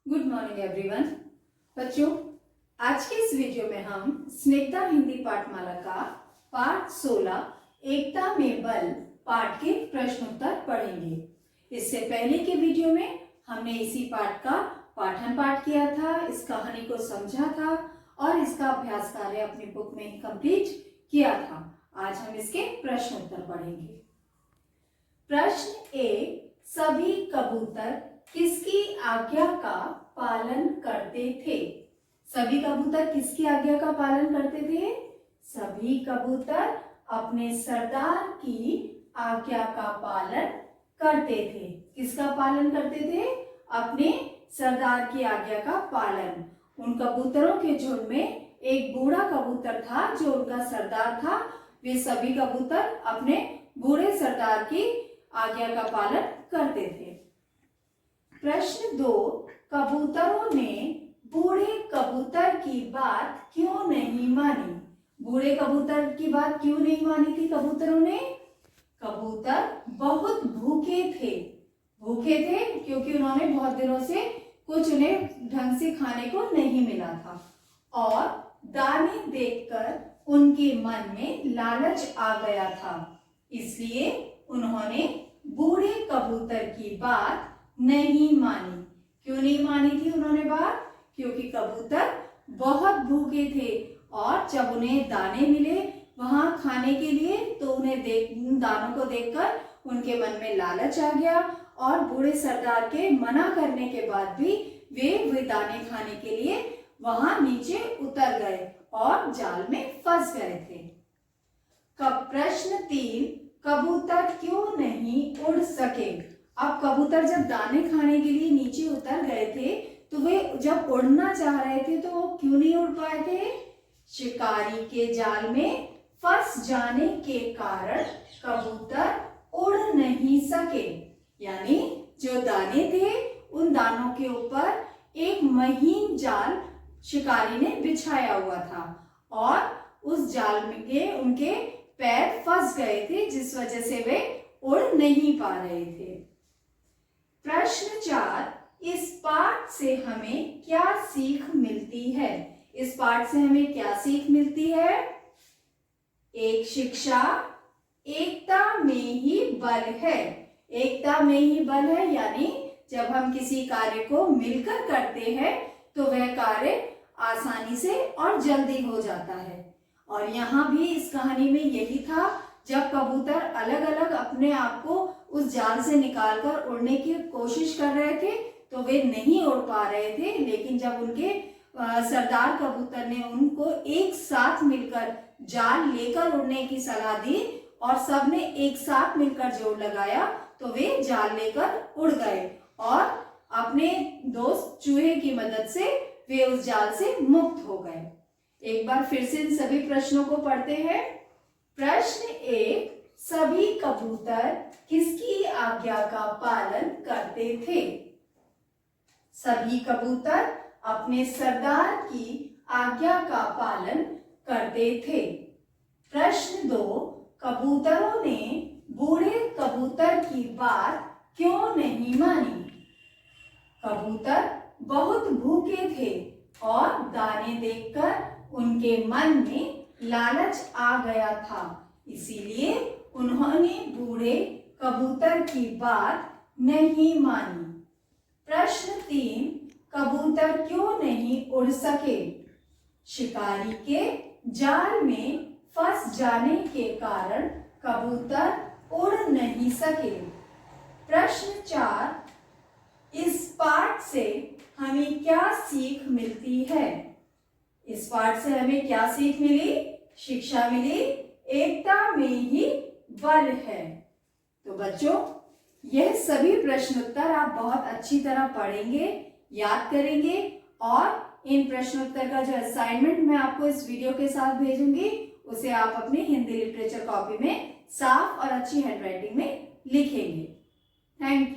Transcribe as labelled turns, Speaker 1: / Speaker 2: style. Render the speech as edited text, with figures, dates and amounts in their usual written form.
Speaker 1: Good morning everyone. बच्चों, आज के इस वीडियो में हम स्निग्धा हिंदी पाठमाला का पाठ 16 एकता में बल पाठ के प्रश्न उत्तर पढ़ेंगे। इससे पहले के वीडियो में हमने इसी पाठ का पाठन पाठ किया था, इस कहानी को समझा था और इसका अभ्यास कार्य अपनी बुक में ही कंप्लीट किया था। आज हम इसके प्रश्न उत्तर पढ़ेंगे। प्रश्न 1, सभी कबूतर किसकी आज्ञा का पालन करते थे? सभी कबूतर किसकी आज्ञा का पालन करते थे? सभी कबूतर अपने सरदार की आज्ञा का पालन करते थे। किसका पालन करते थे? अपने सरदार की आज्ञा का पालन। उन कबूतरों के झुंड में एक बूढ़ा कबूतर था जो उनका सरदार था। वे सभी कबूतर अपने बूढ़े सरदार की आज्ञा का पालन करते थे। प्रश्न 2, कबूतरों ने बूढ़े कबूतर की बात क्यों नहीं मानी? बूढ़े कबूतर की बात क्यों नहीं मानी थी कबूतरों ने? कबूतर बहुत भूखे थे। भूखे थे क्योंकि उन्होंने बहुत दिनों से कुछ उन्हें ढंग से खाने को नहीं मिला था और दाने देखकर उनके मन में लालच आ गया था। इसलिए उन्होंने बूढ़े कबूतर की बात नहीं मानी। क्यों नहीं मानी थी उन्होंने बात? क्योंकि कबूतर बहुत भूखे थे और जब उन्हें दाने मिले वहां खाने के लिए तो उन दानों को देखकर उनके मन में लालच आ गया और बूढ़े सरदार के मना करने के बाद भी वे दाने खाने के लिए वहां नीचे उतर गए और जाल में फंस गए थे। प्रश्न 3, कबूतर क्यों नहीं उड़ सके? अब कबूतर जब दाने खाने के लिए नीचे उतर गए थे तो वे जब उड़ना चाह रहे थे तो वो क्यों नहीं उड़ पाए थे? शिकारी के जाल में फंस जाने के कारण कबूतर उड़ नहीं सके। यानी जो दाने थे उन दानों के ऊपर एक महीन जाल शिकारी ने बिछाया हुआ था और उस जाल में उनके पैर फंस गए थे जिस वजह से वे उड़ नहीं पा रहे थे। प्रश्न 4, इस पाठ से हमें क्या सीख मिलती है? इस पाठ से हमें क्या सीख मिलती है? एक शिक्षा, एकता में ही बल है। एकता में ही बल है यानी जब हम किसी कार्य को मिलकर करते हैं तो वह कार्य आसानी से और जल्दी हो जाता है। और यहाँ भी इस कहानी में यही था, जब कबूतर अलग अलग अपने आप को उस जाल से निकालकर उड़ने की कोशिश कर रहे थे तो वे नहीं उड़ पा रहे थे, लेकिन जब उनके सरदार कबूतर ने उनको एक साथ मिलकर जाल लेकर उड़ने की सलाह दी और सबने एक साथ मिलकर जोर लगाया तो वे जाल लेकर उड़ गए और अपने दोस्त चूहे की मदद से वे उस जाल से मुक्त हो गए। एक बार फिर से इन सभी प्रश्नों को पढ़ते हैं। प्रश्न 1, सभी कबूतर किसकी आज्ञा का पालन करते थे? सभी कबूतर अपने सरदार की आज्ञा का पालन करते थे। प्रश्न 2, कबूतरों ने बूढ़े कबूतर की बात क्यों नहीं मानी? कबूतर बहुत भूखे थे और दाने देखकर उनके मन में लालच आ गया था, इसीलिए उन्होंने बूढ़े कबूतर की बात नहीं मानी। प्रश्न 3, कबूतर क्यों नहीं उड़ सके? शिकारी के जाल में फंस जाने के कारण कबूतर उड़ नहीं सके। प्रश्न 4, इस पाठ से हमें क्या सीख मिलती है? इस पाठ से हमें क्या सीख मिली? शिक्षा मिली, एकता में ही बल है। तो बच्चों, यह सभी प्रश्न उत्तर आप बहुत अच्छी तरह पढ़ेंगे, याद करेंगे और इन प्रश्न उत्तर का जो असाइनमेंट मैं आपको इस वीडियो के साथ भेजूंगी उसे आप अपनी हिंदी लिटरेचर कॉपी में साफ और अच्छी हैंडराइटिंग में लिखेंगे। Thank you.